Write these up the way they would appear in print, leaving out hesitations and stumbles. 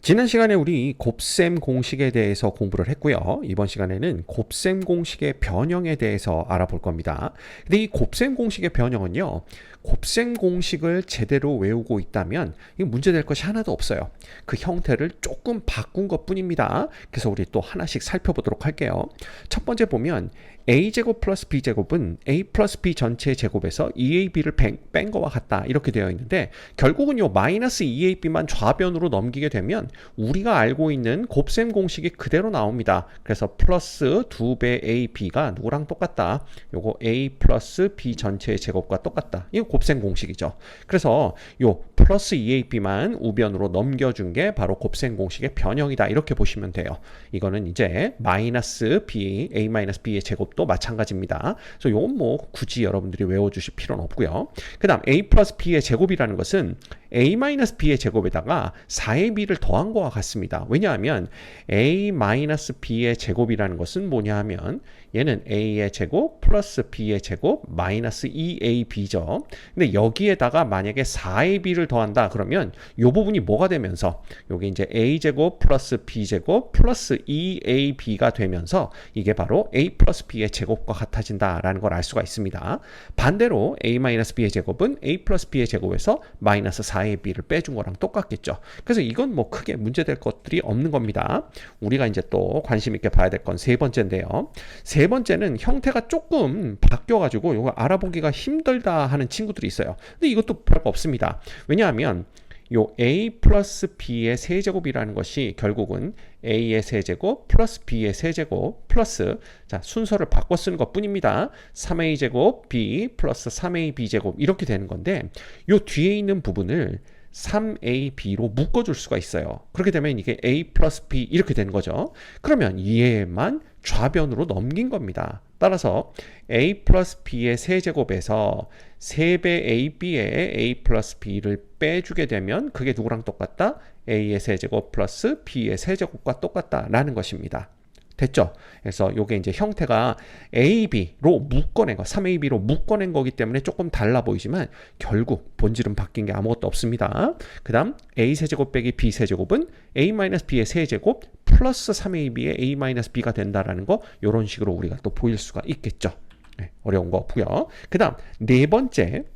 지난 시간에 우리 곱셈 공식에 대해서 공부를 했고요. 이번 시간에는 곱셈 공식의 변형에 대해서 알아볼 겁니다. 근데 이 곱셈 공식의 변형은요, 곱셈 공식을 제대로 외우고 있다면 이 문제될 것이 하나도 없어요. 그 형태를 조금 바꾼 것뿐입니다. 그래서 우리 또 하나씩 살펴보도록 할게요. 첫 번째 보면 a제곱 플러스 b제곱은 a 플러스 b 전체의 제곱에서 2ab를 뺀 거와 같다 이렇게 되어 있는데, 결국은 요 마이너스 2ab만 좌변으로 넘기게 되면 우리가 알고 있는 곱셈 공식이 그대로 나옵니다. 그래서 플러스 2배 ab가 누구랑 똑같다, 요거 a 플러스 b 전체의 제곱과 똑같다. 이거 곱셈 공식이죠. 그래서 요 플러스 2ab만 우변으로 넘겨준 게 바로 곱셈 공식의 변형이다 이렇게 보시면 돼요. 이거는 이제 마이너스 b, a 마이너스 b의 제곱도 마찬가지입니다. 그래서 이건 뭐 굳이 여러분들이 외워주실 필요는 없고요. 그 다음 a 플러스 b의 제곱이라는 것은 a 마이너스 b의 제곱에다가 4ab를 더한 거와 같습니다. 왜냐하면 a 마이너스 b의 제곱이라는 것은 뭐냐 하면 얘는 a의 제곱 플러스 b의 제곱 마이너스 2ab죠. 근데 여기에다가 만약에 4ab를 더한다 그러면 이 부분이 뭐가 되면서 여기 이제 a제곱 플러스 b제곱 플러스 2ab가 되면서 이게 바로 a 플러스 b의 제곱과 같아진다라는 걸 알 수가 있습니다. 반대로 a 마이너스 b의 제곱은 a 플러스 b의 제곱에서 마이너스 4ab를 빼준 거랑 똑같겠죠. 그래서 이건 뭐 크게 문제될 것들이 없는 겁니다. 우리가 이제 또 관심 있게 봐야 될 건 세 번째인데요. 세 번째는 형태가 조금 바뀌어가지고 이거 알아보기가 힘들다 하는 친구들이 있어요. 근데 이것도 별거 없습니다. 왜냐하면 요 a 플러스 b의 세제곱이라는 것이 결국은 a의 세제곱 플러스 b의 세제곱 플러스, 자, 순서를 바꿔 쓰는 것 뿐입니다. 3a제곱 b 플러스 3ab제곱 이렇게 되는 건데, 요 뒤에 있는 부분을 3ab로 묶어줄 수가 있어요. 그렇게 되면 이게 a 플러스 b 이렇게 되는 거죠. 그러면 얘만 좌변으로 넘긴 겁니다. 따라서 a 플러스 b의 세제곱에서 3배 ab의 a 플러스 b를 빼주게 되면 그게 누구랑 똑같다? a의 세제곱 플러스 b의 세제곱과 똑같다라는 것입니다. 됐죠? 그래서 이게 이제 형태가 AB로 묶어낸 거, 3AB로 묶어낸 거기 때문에 조금 달라 보이지만 결국 본질은 바뀐 게 아무것도 없습니다. 그 다음 A세제곱 빼기 B세제곱은 A-B의 세제곱 플러스 3AB의 A-B가 된다라는 거, 이런 식으로 우리가 또 보일 수가 있겠죠. 네, 어려운 거 없고요. 그 다음 네 번째도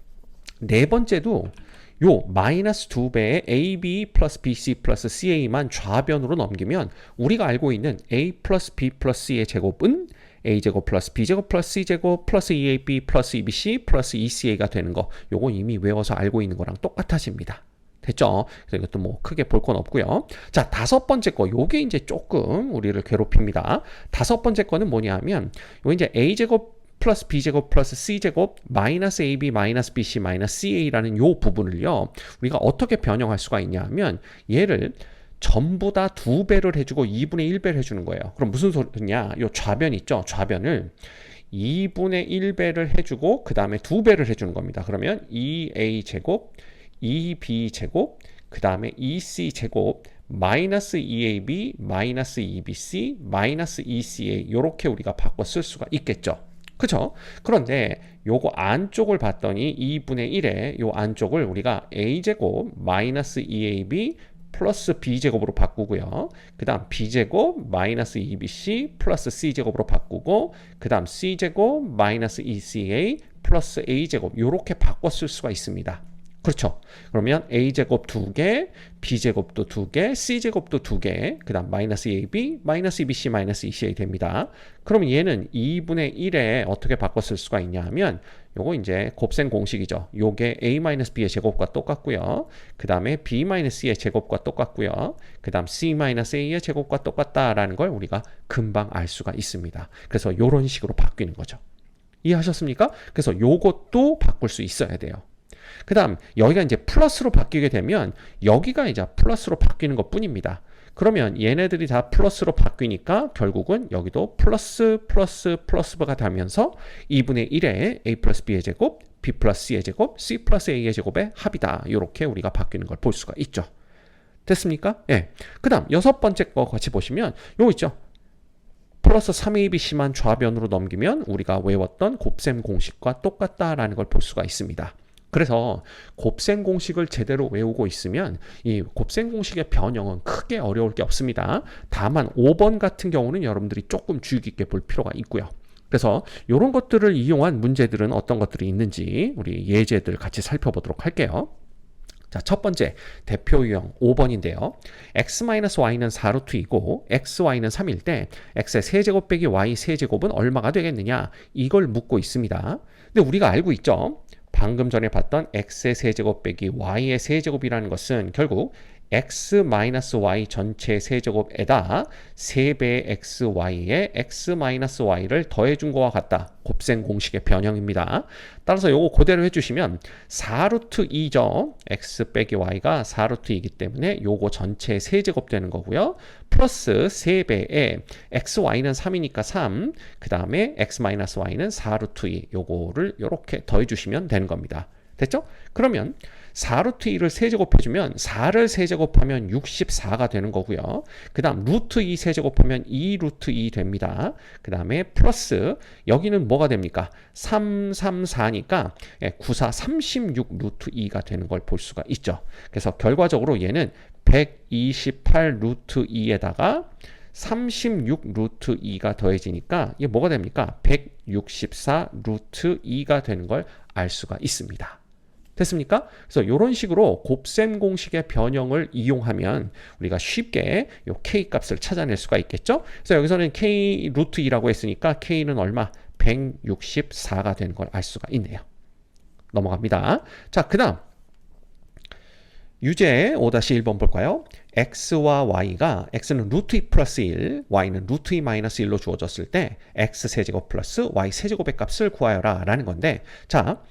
요 마이너스 2배의 AB 플러스 BC 플러스 CA만 좌변으로 넘기면 우리가 알고 있는 A 플러스 B 플러스 C의 제곱은 A제곱 플러스 B제곱 플러스 C제곱 플러스 2AB 플러스 2BC 플러스 2CA가 되는 거, 요거 이미 외워서 알고 있는 거랑 똑같아집니다. 됐죠? 그래서 이것도 뭐 크게 볼 건 없고요. 자, 다섯 번째 거, 요게 이제 조금 우리를 괴롭힙니다. 다섯 번째 거는 뭐냐 하면 요 이제 A제곱 플러스 b제곱 플러스 c제곱 마이너스 ab 마이너스 bc 마이너스 ca라는 요 부분을요, 우리가 어떻게 변형할 수가 있냐 하면 얘를 전부 다 2배를 해주고 2분의 1배를 해주는 거예요. 그럼 무슨 소리냐, 요 좌변 있죠, 좌변을 2분의 1배를 해주고 그 다음에 2배를 해주는 겁니다. 그러면 2a제곱 2b제곱 그 다음에 2c제곱 마이너스 2ab 마이너스 2bc 마이너스 2ca 이렇게 우리가 바꿔 쓸 수가 있겠죠. 그쵸? 그런데 요거 안쪽을 봤더니 2분의 1에 요 안쪽을 우리가 a제곱 마이너스 2ab 플러스 b제곱으로 바꾸고요. 그 다음 b제곱 마이너스 2bc 플러스 c제곱으로 바꾸고, 그 다음 c제곱 마이너스 2ca 플러스 a제곱 이렇게 바꿔 쓸 수가 있습니다. 그렇죠. 그러면 a제곱 2개, b제곱도 2개, c제곱도 2개, 그 다음 마이너스 ab, 마이너스 2bc, 마이너스 2ca 됩니다. 그러면 얘는 2분의 1에 어떻게 바꿔 쓸 수가 있냐 하면 요거 이제 곱셈 공식이죠. 요게 a-b의 제곱과 똑같고요. 그 다음에 b-c의 제곱과 똑같고요. 그 다음 c-a의 제곱과 똑같다라는 걸 우리가 금방 알 수가 있습니다. 그래서 요런 식으로 바뀌는 거죠. 이해하셨습니까? 그래서 요것도 바꿀 수 있어야 돼요. 그 다음 여기가 이제 플러스로 바뀌게 되면 여기가 이제 플러스로 바뀌는 것 뿐입니다. 그러면 얘네들이 다 플러스로 바뀌니까 결국은 여기도 플러스 플러스 플러스가 되면서 2분의 1의 a 플러스 b의 제곱 b 플러스 c의 제곱 c 플러스 a의 제곱의 합이다, 이렇게 우리가 바뀌는 걸 볼 수가 있죠. 됐습니까? 예. 그 다음 여섯 번째 거 같이 보시면 요거 있죠. 플러스 3abc만 좌변으로 넘기면 우리가 외웠던 곱셈 공식과 똑같다라는 걸 볼 수가 있습니다. 그래서 곱셈 공식을 제대로 외우고 있으면 이 곱셈 공식의 변형은 크게 어려울 게 없습니다. 다만 5번 같은 경우는 여러분들이 조금 주의 깊게 볼 필요가 있고요. 그래서 이런 것들을 이용한 문제들은 어떤 것들이 있는지 우리 예제들 같이 살펴보도록 할게요. 자, 첫 번째 대표 유형 5번인데요. x-y는 4루트이고 xy는 3일 때 x의 세제곱 빼기 y 세제곱은 얼마가 되겠느냐, 이걸 묻고 있습니다. 근데 우리가 알고 있죠. 방금 전에 봤던 x의 세제곱 빼기 y의 세제곱이라는 것은 결국 x-y 전체 세제곱에다 3배의 xy에 x-y를 더해준 것과 같다. 곱셈 공식의 변형입니다. 따라서 요거 그대로 해주시면 4루트 2죠. x 빼기 y가 4루트 2이기 때문에 요거 전체 세제곱 되는 거고요. 플러스 3배의 xy는 3이니까 3, 그 다음에 x-y는 4루트 2, 요거를 요렇게 더해주시면 되는 겁니다. 됐죠? 그러면 4루트 2를 세제곱해주면 4를 세제곱하면 64가 되는 거고요. 그 다음 루트 2 세제곱하면 2루트 2 됩니다. 그 다음에 플러스 여기는 뭐가 됩니까? 3, 3, 4니까 9, 4, 36 루트 2가 되는 걸 볼 수가 있죠. 그래서 결과적으로 얘는 128 루트 2에다가 36 루트 2가 더해지니까 이게 뭐가 됩니까? 164 루트 2가 되는 걸 알 수가 있습니다. 됐습니까? 그래서 이런 식으로 곱셈 공식의 변형을 이용하면 우리가 쉽게 요 k 값을 찾아낼 수가 있겠죠? 그래서 여기서는 k 루트 2라고 했으니까 k는 얼마? 164가 되는 걸 알 수가 있네요. 넘어갑니다. 자, 그 다음 유제 5-1번 볼까요? x와 y가 x는 루트 2 플러스 1, y는 루트 2 마이너스 1로 주어졌을 때 x 세제곱 플러스 y 세제곱의 값을 구하여라 라는 건데, 자,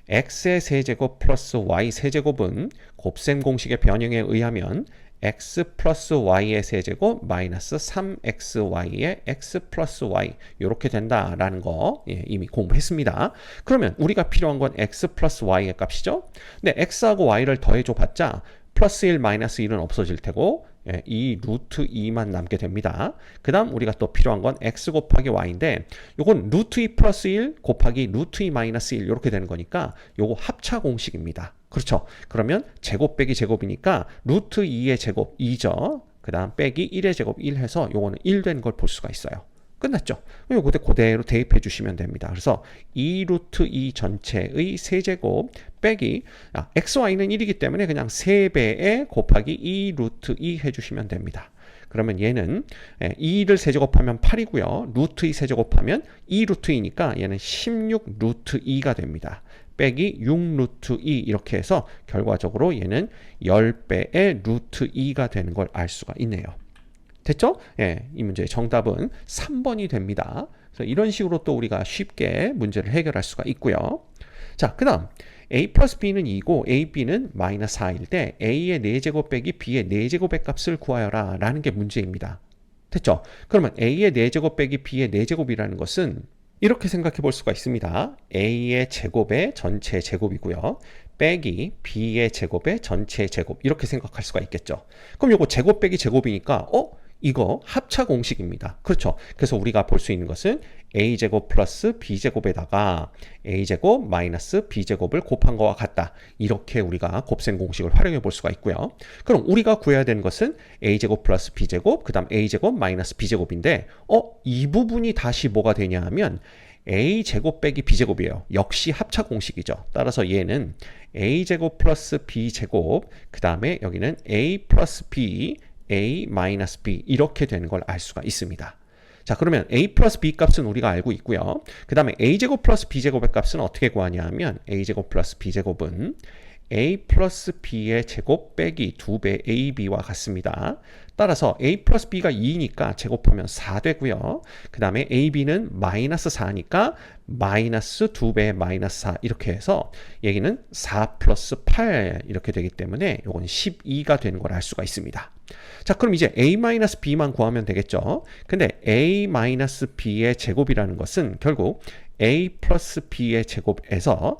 x의 세제곱 플러스 y 세제곱은 곱셈 공식의 변형에 의하면 x 플러스 y의 세제곱 마이너스 3xy의 x 플러스 y 이렇게 된다라는 거 이미 공부했습니다. 그러면 우리가 필요한 건 x 플러스 y의 값이죠. 근데 x하고 y를 더해줘 봤자 플러스 1 마이너스 1은 없어질 테고 이 루트 2만 남게 됩니다. 그 다음 우리가 또 필요한 건 x 곱하기 y인데 요건 루트 2 플러스 1 곱하기 루트 2 마이너스 1 이렇게 되는 거니까 요거 합차 공식입니다. 그렇죠. 그러면 제곱 빼기 제곱이니까 루트 2의 제곱 2죠. 그 다음 빼기 1의 제곱 1 해서 요거는 1 된 걸 볼 수가 있어요. 끝났죠. 요거 그대로 대입해 주시면 됩니다. 그래서 2 루트 2 전체의 세제곱 빼기 xy는 1이기 때문에 그냥 3배에 곱하기 2 루트 2 해주시면 됩니다. 그러면 얘는 2를 세제곱하면 8이고요. 루트 2 세제곱하면 2 루트 2니까 얘는 16 루트 2가 됩니다. 빼기 6 루트 2 이렇게 해서 결과적으로 얘는 10배의 루트 2가 되는 걸 알 수가 있네요. 됐죠? 예, 이 문제의 정답은 3번이 됩니다. 그래서 이런 식으로 또 우리가 쉽게 문제를 해결할 수가 있고요. 자, 그 다음 a 플러스 b는 2고 a, b는 마이너스 4일 때 a의 4제곱 빼기 b의 4제곱의 값을 구하여라 라는 게 문제입니다. 됐죠? 그러면 a의 4제곱 빼기 b의 4제곱이라는 것은 이렇게 생각해 볼 수가 있습니다. a의 제곱의 전체 제곱이고요. 빼기 b의 제곱의 전체 제곱 이렇게 생각할 수가 있겠죠. 그럼 요거 제곱 빼기 제곱이니까 이거 합차 공식입니다. 그렇죠. 그래서 우리가 볼 수 있는 것은 a제곱 플러스 b제곱에다가 a제곱 마이너스 b제곱을 곱한 것과 같다. 이렇게 우리가 곱셈 공식을 활용해 볼 수가 있고요. 그럼 우리가 구해야 되는 것은 a제곱 플러스 b제곱, 그 다음 a제곱 마이너스 b제곱인데 이 부분이 다시 뭐가 되냐 하면 a제곱 빼기 b제곱이에요. 역시 합차 공식이죠. 따라서 얘는 a제곱 플러스 b제곱, 그 다음에 여기는 a 플러스 b, a 마이너스 b 이렇게 되는 걸 알 수가 있습니다. 자, 그러면 a 플러스 b 값은 우리가 알고 있고요. 그 다음에 a제곱 플러스 b제곱의 값은 어떻게 구하냐 하면 a제곱 플러스 b제곱은 a 플러스 b의 제곱 빼기 2배 ab와 같습니다. 따라서 a 플러스 b가 2니까 제곱하면 4 되고요. 그 다음에 ab는 마이너스 4니까 마이너스 2배 마이너스 4 이렇게 해서 얘기는 4 플러스 8 이렇게 되기 때문에 이건 12가 되는 걸 알 수가 있습니다. 자, 그럼 이제 a 마이너스 b만 구하면 되겠죠. 근데 a 마이너스 b의 제곱이라는 것은 결국 a 플러스 b의 제곱에서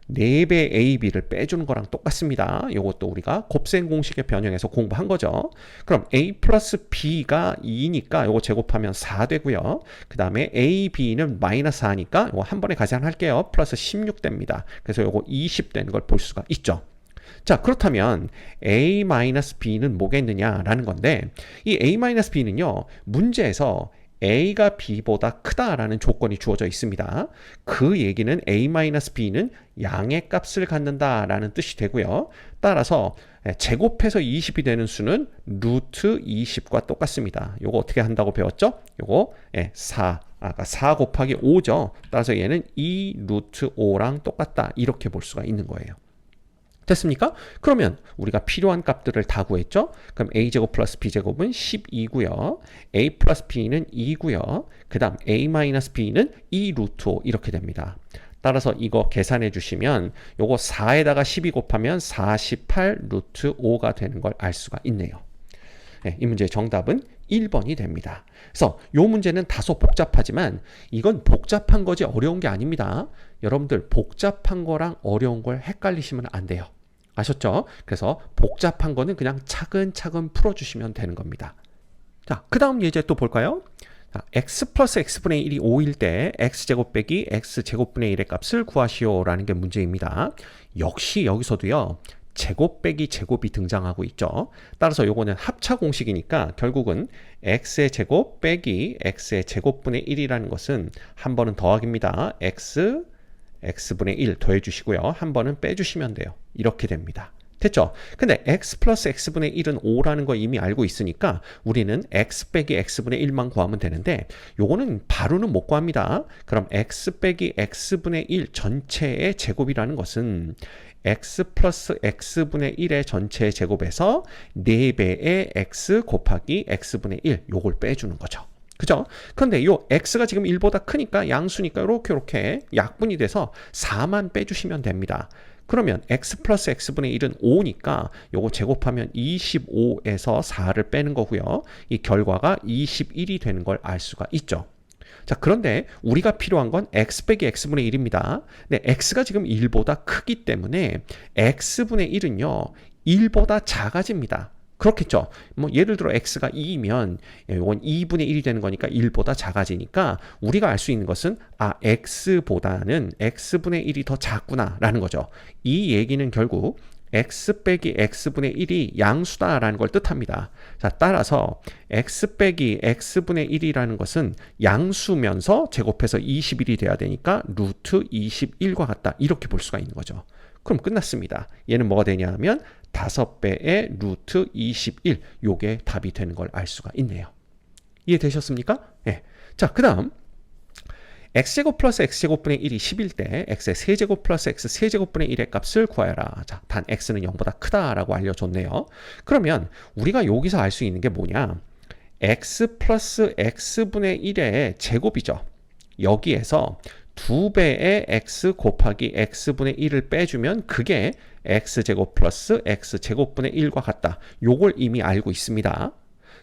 4배 AB를 빼주는 거랑 똑같습니다. 이것도 우리가 곱셈 공식의 변형에서 공부한 거죠. 그럼 A 플러스 B가 2니까 이거 제곱하면 4 되고요. 그 다음에 AB는 마이너스 4니까 이거 한 번에 가산할게요. 플러스 16 됩니다. 그래서 이거 20 되는 걸 볼 수가 있죠. 자, 그렇다면 A-B는 뭐겠느냐라는 건데, 이 A-B는요, 문제에서 A가 B보다 크다라는 조건이 주어져 있습니다. 그 얘기는 A-B는 양의 값을 갖는다라는 뜻이 되고요. 따라서 제곱해서 20이 되는 수는 루트 20과 똑같습니다. 요거 어떻게 한다고 배웠죠? 요거 4 곱하기 5죠. 따라서 얘는 2 루트 5랑 똑같다. 이렇게 볼 수가 있는 거예요. 됐습니까? 그러면 우리가 필요한 값들을 다 구했죠? 그럼 a제곱 플러스 b제곱은 12고요. a 플러스 b는 2고요. 그 다음 a 마이너스 b는 2 루트 5 이렇게 됩니다. 따라서 이거 계산해 주시면 요거 4에다가 12 곱하면 48 루트 5가 되는 걸 알 수가 있네요. 네, 이 문제의 정답은 1번이 됩니다. 그래서 이 문제는 다소 복잡하지만 이건 복잡한 거지 어려운 게 아닙니다. 여러분들 복잡한 거랑 어려운 걸 헷갈리시면 안 돼요. 아셨죠? 그래서 복잡한 거는 그냥 차근차근 풀어주시면 되는 겁니다. 자, 그 다음 예제 또 볼까요? 자, x 플러스 x분의 1이 5일 때 x제곱 빼기 x제곱분의 1의 값을 구하시오 라는 게 문제입니다. 역시 여기서도요. 제곱 빼기 제곱이 등장하고 있죠. 따라서 요거는 합차 공식이니까 결국은 x의 제곱 빼기 x의 제곱분의 1이라는 것은 한 번은 더하기입니다. x분의 1 더해주시고요. 한 번은 빼주시면 돼요. 이렇게 됩니다. 됐죠? 근데 x 플러스 x분의 1은 5라는 거 이미 알고 있으니까 우리는 x 빼기 x분의 1만 구하면 되는데 요거는 바로는 못 구합니다. 그럼 x 빼기 x분의 1 전체의 제곱이라는 것은 x 플러스 x분의 1의 전체 제곱에서 4배의 x 곱하기 x분의 1 요걸 빼주는 거죠. 그죠? 그런데 요 x가 지금 1보다 크니까 양수니까 이렇게 약분이 돼서 4만 빼주시면 됩니다. 그러면 x 플러스 x분의 1은 5니까 요거 제곱하면 25에서 4를 빼는 거고요. 이 결과가 21이 되는 걸 알 수가 있죠. 자, 그런데 우리가 필요한 건 x 빼기 x분의 1입니다. 근데 x가 지금 1보다 크기 때문에 x분의 1은요. 1보다 작아집니다. 그렇겠죠. 뭐 예를 들어 x가 2이면 이건 2분의 1이 되는 거니까 1보다 작아지니까 우리가 알 수 있는 것은 x보다는 x분의 1이 더 작구나라는 거죠. 이 얘기는 결국 x 빼기 x분의 1이 양수다라는 걸 뜻합니다. 자, 따라서 x 빼기 x분의 1이라는 것은 양수면서 제곱해서 21이 돼야 되니까 루트 21과 같다. 이렇게 볼 수가 있는 거죠. 그럼 끝났습니다. 얘는 뭐가 되냐 하면 5배의 루트 21 요게 답이 되는 걸 알 수가 있네요. 이해되셨습니까? 네. 자, 그 다음 x제곱 플러스 x제곱분의 1이 10일 때 x의 세제곱 플러스 x 세제곱분의 1의 값을 구하여라. 자, 단 x는 0보다 크다라고 알려줬네요. 그러면 우리가 여기서 알 수 있는 게 뭐냐? x 플러스 x분의 1의 제곱이죠. 여기에서 2배의 x 곱하기 x분의 1을 빼주면 그게 x제곱 플러스 x제곱분의 1과 같다. 요걸 이미 알고 있습니다.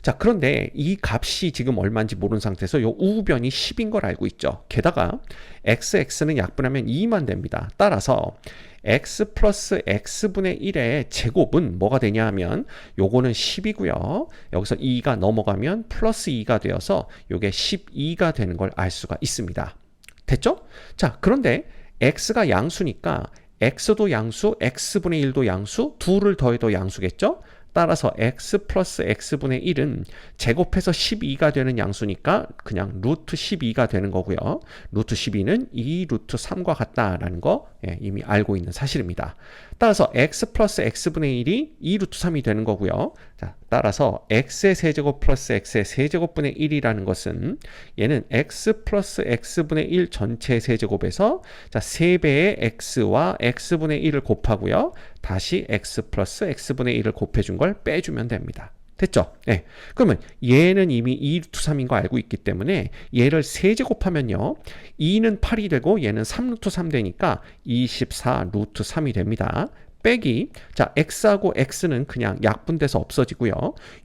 자, 그런데 이 값이 지금 얼마인지 모르는 상태에서 요 우변이 10인 걸 알고 있죠. 게다가 x는 약분하면 2만 됩니다. 따라서 x 플러스 x분의 1의 제곱은 뭐가 되냐 하면 요거는 10이고요. 여기서 2가 넘어가면 플러스 2가 되어서 요게 12가 되는 걸 알 수가 있습니다. 됐죠? 자, 그런데 x가 양수니까 x도 양수, x분의 1도 양수, 2를 더해도 양수겠죠? 따라서 x 플러스 x분의 1은 제곱해서 12가 되는 양수니까 그냥 루트 12가 되는 거고요. 루트 12는 2 루트 3과 같다라는 거 이미 알고 있는 사실입니다. 따라서 x 플러스 x분의 1이 2 루트 3이 되는 거고요. 자, 따라서 x의 세제곱 플러스 x의 세제곱분의 1이라는 것은 얘는 x 플러스 x분의 1 전체 세제곱에서 자, 3배의 x와 x분의 1을 곱하고요. 다시 x 플러스 x분의 1을 곱해준 걸 빼주면 됩니다. 됐죠? 네. 그러면 얘는 이미 2 루트 3인 거 알고 있기 때문에 얘를 세제곱하면요. 2는 8이 되고 얘는 3 루트 3 되니까 24 루트 3이 됩니다. 빼기, 자, x하고 x는 그냥 약분돼서 없어지고요.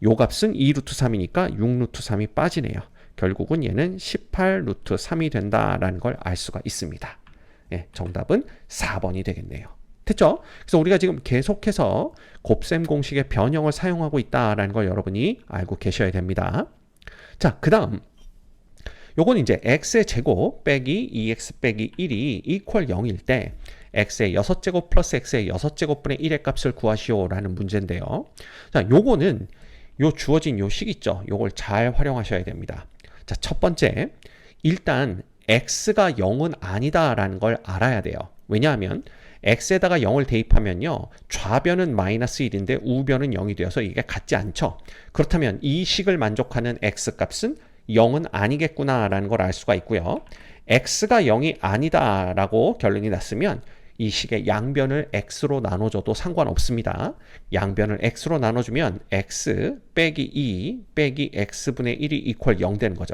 요 값은 2 루트 3이니까 6 루트 3이 빠지네요. 결국은 얘는 18 루트 3이 된다라는 걸 알 수가 있습니다. 예, 정답은 4번이 되겠네요. 됐죠? 그래서 우리가 지금 계속해서 곱셈 공식의 변형을 사용하고 있다라는 걸 여러분이 알고 계셔야 됩니다. 자, 그 다음 요건 이제 x의 제곱 빼기 2x 빼기 1이 이퀄 0일 때 x의 6제곱 플러스 x의 6제곱분의 1의 값을 구하시오 라는 문제인데요. 자, 요거는 요 주어진 요 식 있죠? 요걸 잘 활용하셔야 됩니다. 자, 첫 번째, 일단 x가 0은 아니다라는 걸 알아야 돼요. 왜냐하면 x에다가 0을 대입하면요, 좌변은 마이너스 1인데 우변은 0이 되어서 이게 같지 않죠. 그렇다면 이 식을 만족하는 x값은 0은 아니겠구나라는 걸 알 수가 있고요. x가 0이 아니다라고 결론이 났으면 이 식의 양변을 x로 나눠줘도 상관없습니다. 양변을 x로 나눠주면 x 빼기 2 빼기 x분의 1이 이퀄 0 되는 거죠.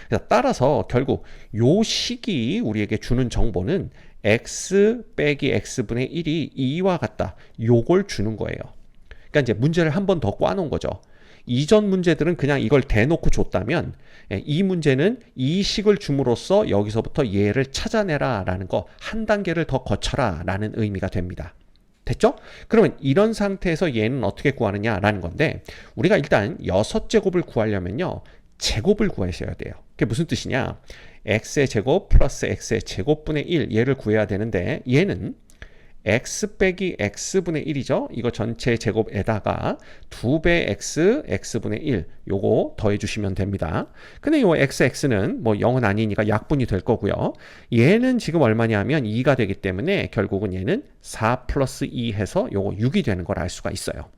그래서 따라서 결국 요 식이 우리에게 주는 정보는 x 빼기 x분의 1이 2와 같다. 요걸 주는 거예요. 그러니까 이제 문제를 한 번 더 꽈놓은 거죠. 이전 문제들은 그냥 이걸 대놓고 줬다면 이 문제는 이 식을 줌으로써 여기서부터 얘를 찾아내라 라는 거 한 단계를 더 거쳐라 라는 의미가 됩니다. 됐죠? 그러면 이런 상태에서 얘는 어떻게 구하느냐 라는 건데, 우리가 일단 6제곱을 구하려면요, 제곱을 구하셔야 돼요. 그게 무슨 뜻이냐? x의 제곱 플러스 x의 제곱분의 1 얘를 구해야 되는데, 얘는 x 빼기 x분의 1이죠. 이거 전체 제곱에다가 2배 x, x분의 1 요거 더해주시면 됩니다. 근데 요 x는 뭐 0은 아니니까 약분이 될 거고요. 얘는 지금 얼마냐 하면 2가 되기 때문에 결국은 얘는 4 플러스 2 해서 요거 6이 되는 걸 알 수가 있어요.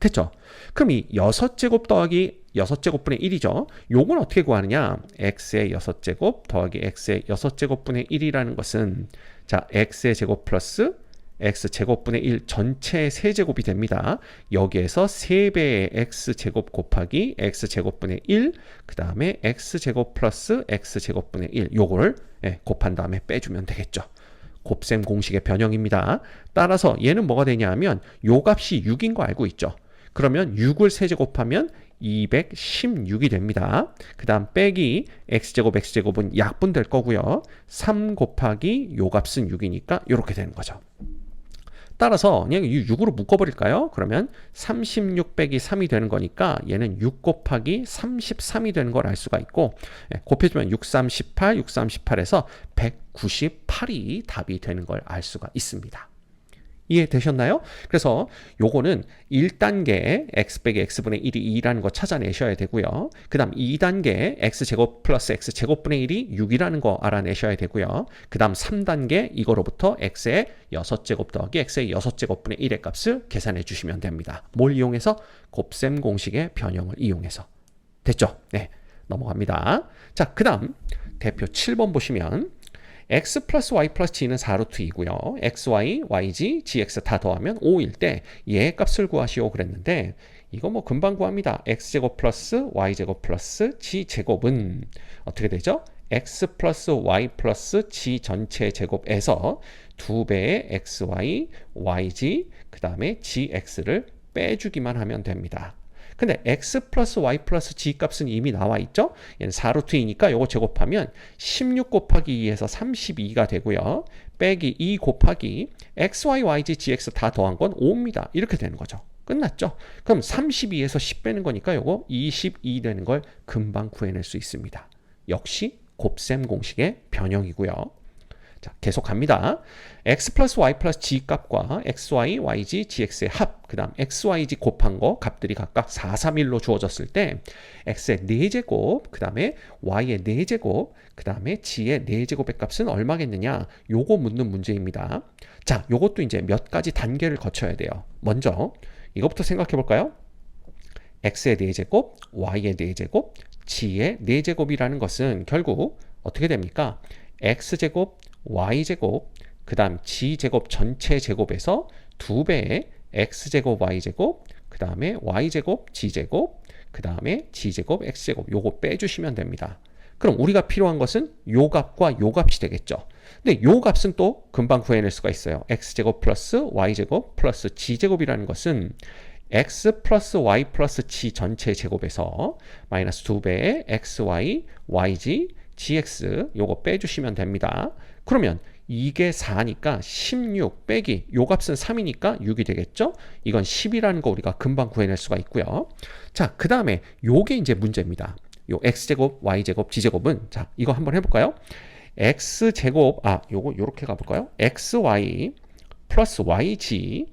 됐죠? 그럼 이 6제곱 더하기 6제곱분의 1이죠. 요건 어떻게 구하느냐? x의 6제곱 더하기 x의 6제곱분의 1이라는 것은, 자, x의 제곱 플러스 x제곱분의 1 전체 세제곱이 됩니다. 여기에서 3배의 x제곱 곱하기 x제곱분의 1, 그 다음에 x제곱 플러스 x제곱분의 1 요거를 곱한 다음에 빼주면 되겠죠. 곱셈 공식의 변형입니다. 따라서 얘는 뭐가 되냐 하면 요 값이 6인 거 알고 있죠. 그러면 6을 세제곱하면 216이 됩니다. 그 다음 빼기 x제곱 x제곱은 약분될 거고요. 3 곱하기 요 값은 6이니까 이렇게 되는 거죠. 따라서 그냥 6으로 묶어버릴까요? 그러면 36 빼기 3이 되는 거니까 얘는 6 곱하기 33이 되는 걸 알 수가 있고, 곱해주면 6, 3, 18, 6, 3, 18에서 198이 답이 되는 걸 알 수가 있습니다. 이해되셨나요? 그래서 요거는 1단계 x 빼기 x분의 1이 2라는 거 찾아내셔야 되고요. 그 다음 2단계 x제곱 플러스 x제곱분의 1이 6이라는 거 알아내셔야 되고요. 그 다음 3단계 이거로부터 x의 6제곱 더하기 x의 6제곱분의 1의 값을 계산해 주시면 됩니다. 뭘 이용해서? 곱셈 공식의 변형을 이용해서. 됐죠? 네, 넘어갑니다. 자, 그 다음 대표 7번 보시면 x 플러스 y 플러스 g는 4루트 2고요. xy, yg, gx 다 더하면 5일 때 얘 값을 구하시오 그랬는데, 이거 뭐 금방 구합니다. x제곱 플러스 y제곱 플러스 g제곱은 어떻게 되죠? x 플러스 y 플러스 g 전체 제곱에서 2배의 xy, yg, 그 다음에 gx를 빼주기만 하면 됩니다. 근데 x 플러스 y 플러스 g 값은 이미 나와 있죠? 얘는 4루트이니까 요거 제곱하면 16 곱하기 2에서 32가 되고요. 빼기 2 곱하기 xy, yg, gx 다 더한 건 5입니다. 이렇게 되는 거죠. 끝났죠? 그럼 32에서 10 빼는 거니까 요거 22 되는 걸 금방 구해낼 수 있습니다. 역시 곱셈 공식의 변형이고요. 자, 계속 갑니다. x 플러스 y 플러스 g 값과 xy, yg, gx의 합, 그 다음 xyg 곱한 거 값들이 각각 4, 3, 1로 주어졌을 때 x의 4제곱, 그 다음에 y의 4제곱, 그 다음에 g의 4제곱의 값은 얼마겠느냐? 요거 묻는 문제입니다. 자, 요것도 이제 몇 가지 단계를 거쳐야 돼요. 먼저 이것부터 생각해 볼까요? x의 4제곱, y의 4제곱, g의 4제곱이라는 것은 결국 어떻게 됩니까? x제곱, y제곱, 그 다음 g제곱 전체 제곱에서 2배의 x제곱, y제곱, 그 다음에 y제곱, g제곱, 그 다음에 g제곱, x제곱 요거 빼주시면 됩니다. 그럼 우리가 필요한 것은 요 값과 요 값이 되겠죠. 근데 요 값은 또 금방 구해낼 수가 있어요. x제곱 플러스 y제곱 플러스 g제곱이라는 것은 x 플러스 y 플러스 g 전체 제곱에서 마이너스 2배의 xy, yg, gx 요거 빼주시면 됩니다. 그러면 이게 4니까 16 빼기 요 값은 3이니까 6이 되겠죠? 이건 10이라는 거 우리가 금방 구해낼 수가 있고요. 자, 그 다음에 요게 이제 문제입니다. 요 x제곱, y제곱, g제곱은 자, 이거 한번 해볼까요? x제곱, 요거 요렇게 가볼까요? xy 플러스 yg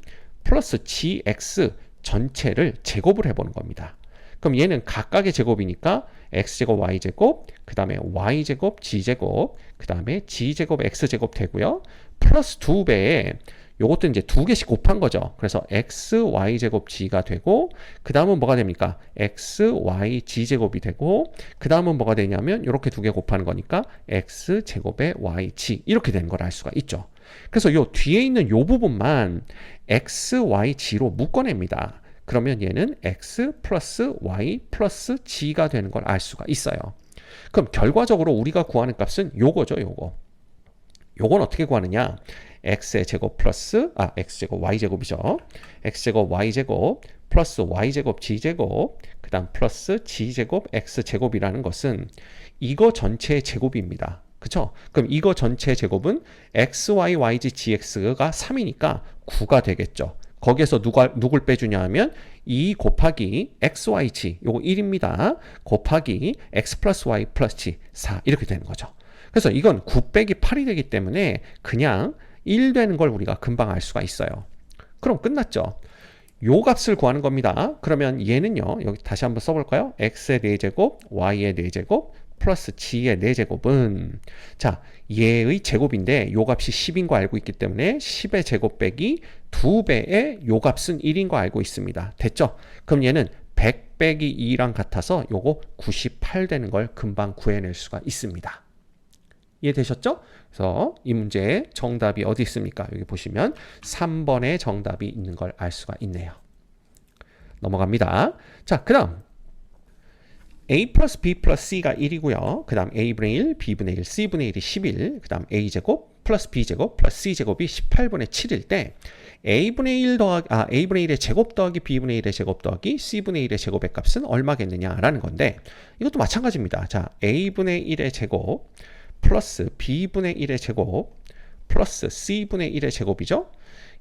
플러스 gx 전체를 제곱을 해보는 겁니다. 그럼 얘는 각각의 제곱이니까 x제곱 y제곱, 그 다음에 y제곱 g제곱, 그 다음에 g제곱 x제곱 되고요. 플러스 2배에 요것도 이제 두 개씩 곱한 거죠. 그래서 x, y제곱 g가 되고, 그 다음은 뭐가 됩니까? x, y, g제곱이 되고, 그 다음은 뭐가 되냐면 이렇게 두 개 곱하는 거니까 x제곱에 y, g 이렇게 되는 걸 알 수가 있죠. 그래서 요 뒤에 있는 요 부분만 x, y, g로 묶어냅니다. 그러면 얘는 x 플러스 y 플러스 g가 되는 걸 알 수가 있어요. 그럼 결과적으로 우리가 구하는 값은 요거죠, 요거. 요건 어떻게 구하느냐? x의 제곱 플러스 x제곱 y제곱이죠. x제곱 y제곱 플러스 y제곱 g제곱 그 다음 플러스 g제곱 x제곱이라는 것은 이거 전체의 제곱입니다. 그쵸? 그럼 이거 전체의 제곱은 x, y, y, g, gx가 3이니까 9가 되겠죠. 거기에서 누굴 빼주냐 하면 2 곱하기 x, y, g 요거 1입니다. 곱하기 x 플러스 y 플러스 g 4 이렇게 되는 거죠. 그래서 이건 9 빼기 8이 되기 때문에 그냥 1 되는 걸 우리가 금방 알 수가 있어요. 그럼 끝났죠. 요 값을 구하는 겁니다. 그러면 얘는요. 여기 다시 한번 써볼까요? x의 4제곱, y의 4제곱, 플러스 g의 4제곱은 자 얘의 제곱인데 요 값이 10인 거 알고 있기 때문에 10의 제곱 빼기 2배의 요 값은 1인 거 알고 있습니다. 됐죠? 그럼 얘는 100 빼기 2랑 같아서 요거 98 되는 걸 금방 구해낼 수가 있습니다. 이해되셨죠? 그래서 이 문제의 정답이 어디 있습니까? 여기 보시면 3번의 정답이 있는 걸 알 수가 있네요. 넘어갑니다. 자, 그 다음 a 플러스 b 플러스 c가 1이고요. 그 다음 a분의 1, b분의 1, c분의 1이 11, 그 다음 a제곱 플러스 b제곱 플러스 c제곱이 18분의 7일 때 a분의 1 더하기, a분의 1의 제곱 더하기 b분의 1의 제곱 더하기 c분의 1의 제곱의 값은 얼마겠느냐라는 건데 이것도 마찬가지입니다. 자, a분의 1의 제곱 플러스 b분의 1의 제곱 플러스 c분의 1의 제곱이죠.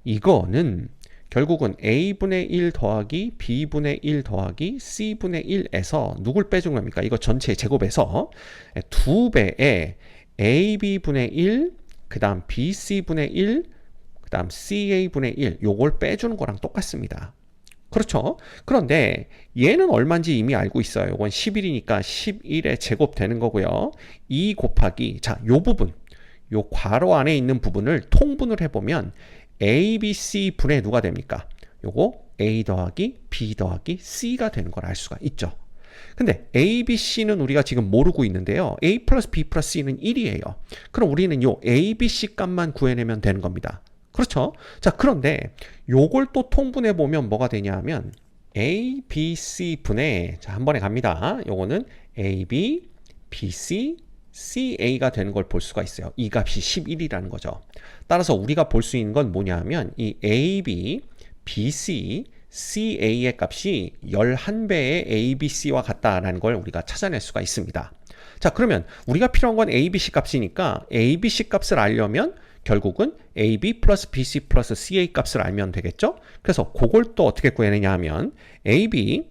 이거는 결국은 a분의 1 더하기 b분의 1 더하기 c분의 1에서 누굴 빼준 겁니까? 이거 전체의 제곱에서 2배의 ab분의 1, 그 다음 bc분의 1, 그 다음 ca분의 1 요걸 빼주는 거랑 똑같습니다. 그렇죠? 그런데 얘는 얼마인지 이미 알고 있어요. 이건 11이니까 11의 제곱 되는 거고요. 2 곱하기 자, 요 부분 요 괄호 안에 있는 부분을 통분을 해보면 a, b, c 분의 누가 됩니까? 요거 a 더하기 b 더하기 c가 되는 걸 알 수가 있죠. 근데 a, b, c는 우리가 지금 모르고 있는데요. a 플러스 b 플러스 c는 1이에요. 그럼 우리는 요 a, b, c 값만 구해내면 되는 겁니다. 그렇죠? 자, 그런데 요걸 또 통분해 보면 뭐가 되냐 하면 a, b, c 분의 자, 한 번에 갑니다. 요거는 a, b, b, c CA가 되는 걸 볼 수가 있어요. 이 값이 11이라는 거죠. 따라서 우리가 볼 수 있는 건 뭐냐 하면 이 AB, BC, CA의 값이 11배의 ABC와 같다라는 걸 우리가 찾아낼 수가 있습니다. 자, 그러면 우리가 필요한 건 ABC 값이니까 ABC 값을 알려면 결국은 AB 플러스 BC 플러스 CA 값을 알면 되겠죠? 그래서 그걸 또 어떻게 구해내냐 하면 AB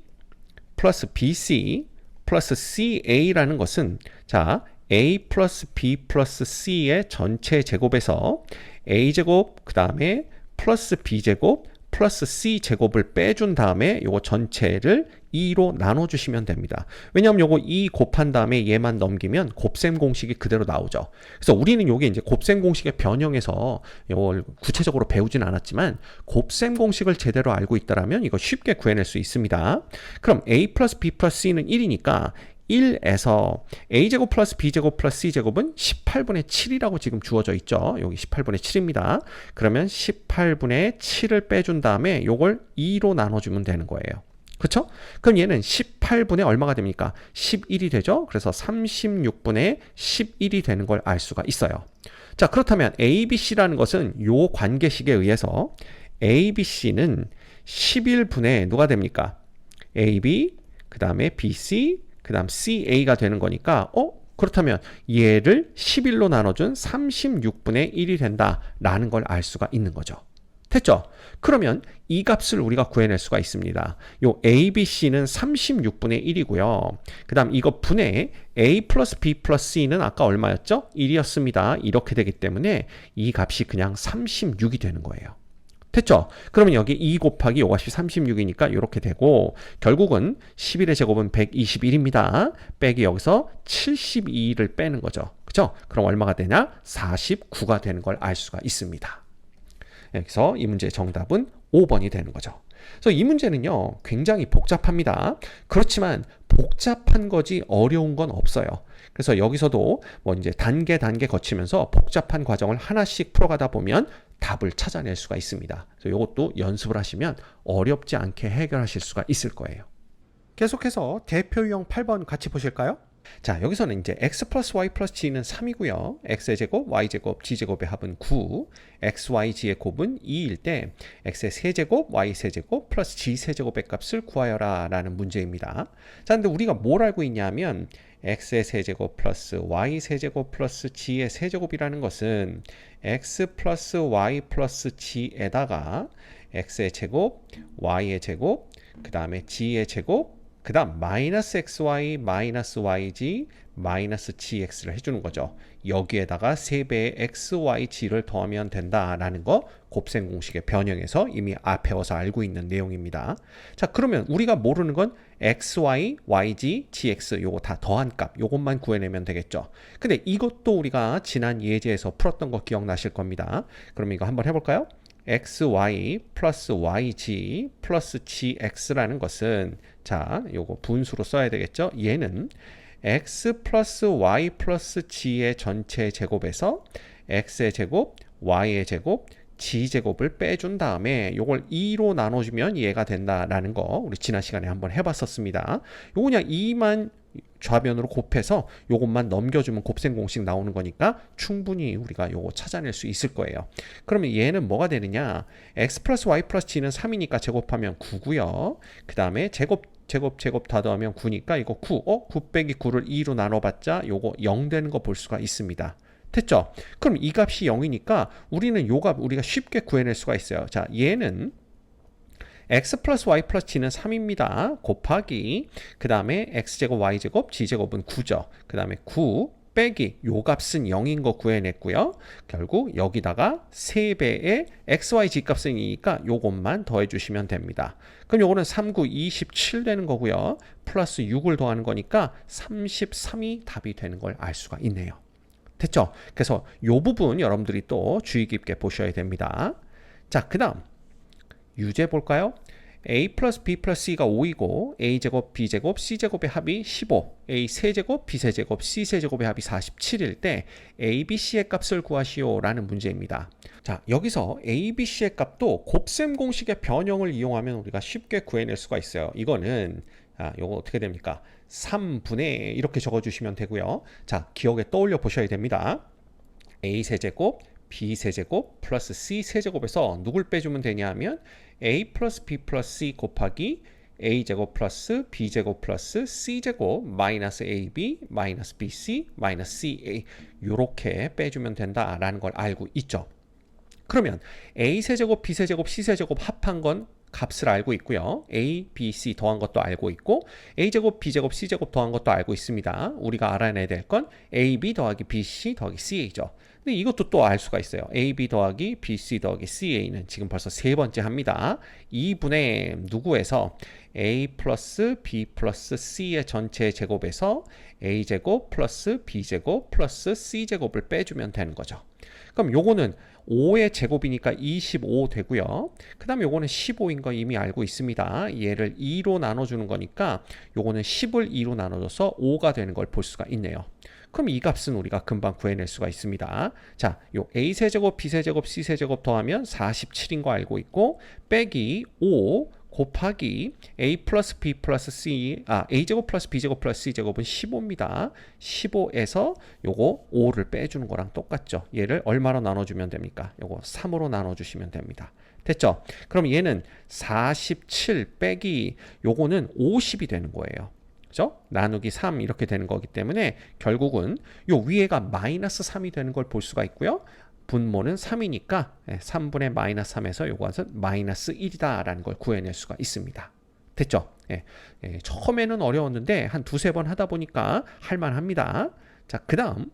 플러스 BC 플러스 CA라는 것은 자, a 플러스 b 플러스 c의 전체 제곱에서 a제곱 그 다음에 플러스 b제곱 플러스 c제곱을 빼준 다음에 요거 전체를 2로 나눠주시면 됩니다. 왜냐하면 요거 2 곱한 다음에 얘만 넘기면 곱셈 공식이 그대로 나오죠. 그래서 우리는 요게 이제 곱셈 공식의 변형에서 요걸 구체적으로 배우진 않았지만 곱셈 공식을 제대로 알고 있다라면 이거 쉽게 구해낼 수 있습니다. 그럼 a 플러스 b 플러스 c는 1이니까 1에서 a제곱 플러스 b제곱 플러스 c제곱은 18분의 7이라고 지금 주어져 있죠. 여기 18분의 7입니다. 그러면 18분의 7을 빼준 다음에 요걸 2로 나눠주면 되는 거예요. 그렇죠? 그럼 얘는 18분의 얼마가 됩니까? 11이 되죠. 그래서 36분의 11이 되는 걸 알 수가 있어요. 자, 그렇다면 ABC라는 것은 요 관계식에 의해서 ABC는 11분의 누가 됩니까? AB, 그 다음에 BC, 그 다음 CA가 되는 거니까 그렇다면 얘를 11로 나눠준 36분의 1이 된다라는 걸 알 수가 있는 거죠. 됐죠? 그러면 이 값을 우리가 구해낼 수가 있습니다. 요 A, B, C는 36분의 1이고요. 그 다음 이거 분의 A 플러스 B 플러스 C는 아까 얼마였죠? 1이었습니다. 이렇게 되기 때문에 이 값이 그냥 36이 되는 거예요. 됐죠? 그러면 여기 2 곱하기 요 값이 36이니까 이렇게 되고 결국은 11의 제곱은 121입니다. 빼기 여기서 72를 빼는 거죠. 그죠? 그럼 얼마가 되냐? 49가 되는 걸 알 수가 있습니다. 여기서 이 문제의 정답은 5번이 되는 거죠. 그래서 이 문제는요, 굉장히 복잡합니다. 그렇지만 복잡한 거지 어려운 건 없어요. 그래서 여기서도 뭐 이제 단계 거치면서 복잡한 과정을 하나씩 풀어가다 보면 답을 찾아낼 수가 있습니다. 그래서 이것도 연습을 하시면 어렵지 않게 해결하실 수가 있을 거예요. 계속해서 대표 유형 8번 같이 보실까요? 자, 여기서는 이제 x 플러스 y 플러스 g는 3이고요. x의 제곱, y 제곱, g 제곱의 합은 9, x, y, g의 곱은 2일 때 x의 세제곱, y 세제곱 플러스 g 세제곱의 값을 구하여라 라는 문제입니다. 자, 근데 우리가 뭘 알고 있냐면 x의 세제곱 플러스 y 세제곱 플러스 g의 세제곱이라는 것은 x 플러스 y 플러스 g에다가 x의 제곱, y의 제곱, 그 다음에 g의 제곱, 그 다음 마이너스 xy 마이너스 yg 마이너스 gx를 해주는 거죠. 여기에다가 3배의 xyg를 더하면 된다라는 거 곱셈 공식의 변형에서 이미 배워서 알고 있는 내용입니다. 자, 그러면 우리가 모르는 건 xy, yg, gx 요거 다 더한 값 요것만 구해내면 되겠죠. 근데 이것도 우리가 지난 예제에서 풀었던 거 기억나실 겁니다. 그럼 이거 한번 해볼까요? xy 플러스 yg 플러스 gx라는 것은 자, 요거 분수로 써야 되겠죠? 얘는 x 플러스 y 플러스 g의 전체 제곱에서 x의 제곱, y의 제곱, g 제곱을 빼준 다음에 요걸 2로 나눠주면 얘가 된다라는 거 우리 지난 시간에 한번 해봤었습니다. 요거 그냥 2만 좌변으로 곱해서 요것만 넘겨주면 곱셈 공식 나오는 거니까 충분히 우리가 요거 찾아낼 수 있을 거예요. 그러면 얘는 뭐가 되느냐? x 플러스 y 플러스 g는 3이니까 제곱하면 9고요. 그 다음에 제곱 다 더하면 9니까 이거 9 빼기 9를 2로 나눠봤자 요거 0 되는 거 볼 수가 있습니다. 됐죠? 그럼 이 값이 0이니까 우리는 요 값 우리가 쉽게 구해낼 수가 있어요. 자, 얘는 x 플러스 y 플러스 g는 3입니다. 곱하기 그 다음에 x제곱 y제곱 g제곱은 9죠. 그 다음에 9 빼기 요 값은 0인 거 구해냈고요. 결국 여기다가 3배의 xyg 값은 2니까 요것만 더해주시면 됩니다. 그럼 요거는 3, 9, 27 되는 거고요. 플러스 6을 더하는 거니까 33이 답이 되는 걸 알 수가 있네요. 됐죠? 그래서 요 부분 여러분들이 또 주의 깊게 보셔야 됩니다. 자, 그 다음 유제 볼까요? a 플러스 b 플러스 c가 5이고 a제곱 b제곱 c제곱의 합이 15, a 세제곱 b세제곱 c세제곱의 합이 47일 때 a, b, c의 값을 구하시오 라는 문제입니다. 자, 여기서 a, b, c의 값도 곱셈 공식의 변형을 이용하면 우리가 쉽게 구해낼 수가 있어요. 이거는 요거 어떻게 됩니까? 3분의 이렇게 적어주시면 되고요. 자, 기억에 떠올려 보셔야 됩니다. a 세제곱 b 세제곱 플러스 c 세제곱에서 누굴 빼주면 되냐 하면 a 플러스 b 플러스 c 곱하기 a제곱 플러스 b제곱 플러스 c제곱 마이너스 ab 마이너스 bc 마이너스 ca 요렇게 빼주면 된다라는 걸 알고 있죠. 그러면 a 세제곱 b 세제곱 c 세제곱 합한 건 값을 알고 있고요. a, b, c 더한 것도 알고 있고 a제곱, b제곱, c제곱 더한 것도 알고 있습니다. 우리가 알아내야 될 건 ab 더하기 bc 더하기 ca죠. 근데 이것도 또 알 수가 있어요. AB 더하기 BC 더하기 CA는 지금 벌써 세 번째 합니다. 2분의 누구에서 A 플러스 B 플러스 C의 전체 제곱에서 A제곱 플러스 B제곱 플러스 C제곱을 빼주면 되는 거죠. 그럼 요거는 5의 제곱이니까 25 되고요. 그 다음에 요거는 15인 거 이미 알고 있습니다. 얘를 2로 나눠주는 거니까 요거는 10을 2로 나눠줘서 5가 되는 걸 볼 수가 있네요. 그럼 이 값은 우리가 금방 구해낼 수가 있습니다. 자, 요 a세제곱, b세제곱, c세제곱 더하면 47인 거 알고 있고 빼기 5 곱하기 a 플러스 b 플러스 c a제곱 플러스 b제곱 플러스 c제곱은 15입니다. 15에서 요거 5를 빼주는 거랑 똑같죠. 얘를 얼마로 나눠주면 됩니까? 요거 3으로 나눠주시면 됩니다. 됐죠? 그럼 얘는 47 빼기 요거는 50이 되는 거예요. 그죠? 나누기 3 이렇게 되는 거기 때문에 결국은 요 위에가 마이너스 3이 되는 걸 볼 수가 있고요. 분모는 3이니까 3분의 마이너스 3에서 요것은 마이너스 1이다 라는 걸 구해낼 수가 있습니다. 됐죠? 처음에는 어려웠는데 한 두세 번 하다 보니까 할만합니다. 자, 그 다음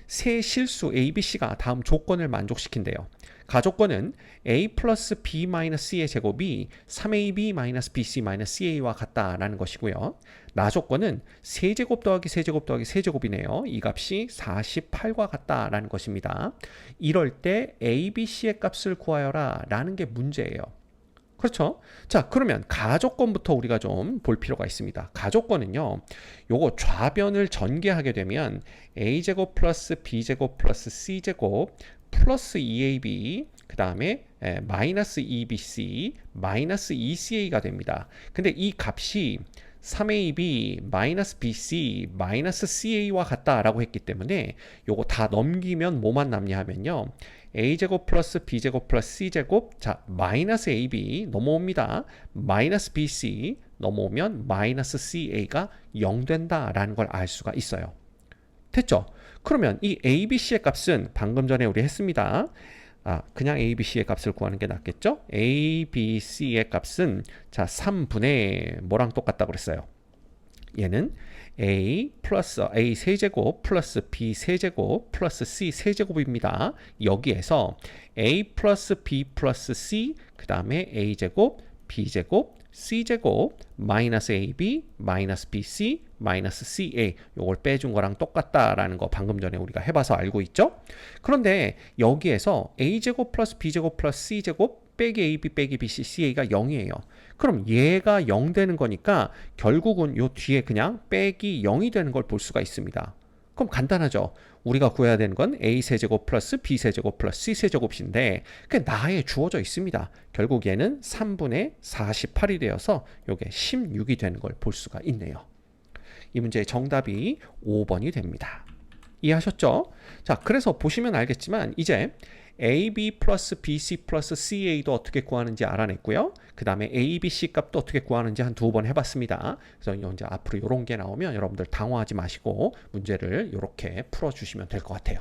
세 실수 ABC가 다음 조건을 만족시킨대요. 가조건은 A 플러스 B 마이너스 C의 제곱이 3AB 마이너스 BC 마이너스 CA와 같다라는 것이고요. 나조건은 세제곱 더하기 세제곱 더하기 세제곱이네요. 이 값이 48과 같다라는 것입니다. 이럴 때 ABC의 값을 구하여라 라는 게 문제예요. 그렇죠? 자, 그러면 가조건부터 우리가 좀 볼 필요가 있습니다. 가조건은요, 요거 좌변을 전개하게 되면 a제곱 플러스 b제곱 플러스 c제곱 플러스 2ab 그 다음에 마이너스 2bc 마이너스 2ca가 됩니다. 근데 이 값이 3ab 마이너스 bc 마이너스 ca와 같다라고 했기 때문에 요거 다 넘기면 뭐만 남냐 하면요, a제곱 플러스 b제곱 플러스 c제곱, 자 마이너스 ab 넘어옵니다. 마이너스 bc 넘어오면 마이너스 ca가 0 된다라는 걸 알 수가 있어요. 됐죠? 그러면 이 abc의 값은 방금 전에 우리 했습니다. 그냥 abc의 값을 구하는 게 낫겠죠? abc의 값은 자 3분의 뭐랑 똑같다고 그랬어요? 얘는 a 플러스 a 세제곱 플러스 b 세제곱 플러스 c 세제곱입니다. 여기에서 a 플러스 b 플러스 c 그 다음에 a 제곱 b 제곱 c 제곱 마이너스 ab 마이너스 bc 마이너스 ca 요걸 빼준 거랑 똑같다라는 거 방금 전에 우리가 해봐서 알고 있죠? 그런데 여기에서 a 제곱 플러스 b 제곱 플러스 c 제곱 빼기 ab 빼기 bc ca가 0이에요. 그럼 얘가 0 되는 거니까 결국은 요 뒤에 그냥 빼기 0이 되는 걸 볼 수가 있습니다. 그럼 간단하죠. 우리가 구해야 되는 건 a 세제곱 플러스 b 세제곱 플러스 c 세제곱인데 그게 나에 주어져 있습니다. 결국 얘는 3분의 48이 되어서 요게 16이 되는 걸 볼 수가 있네요. 이 문제의 정답이 5번이 됩니다. 이해하셨죠? 자, 그래서 보시면 알겠지만 이제 AB 플러스 BC 플러스 CA도 어떻게 구하는지 알아냈고요. 그 다음에 ABC 값도 어떻게 구하는지 한 2번 해봤습니다. 그래서 이제 앞으로 이런 게 나오면 여러분들 당황하지 마시고 문제를 이렇게 풀어주시면 될 것 같아요.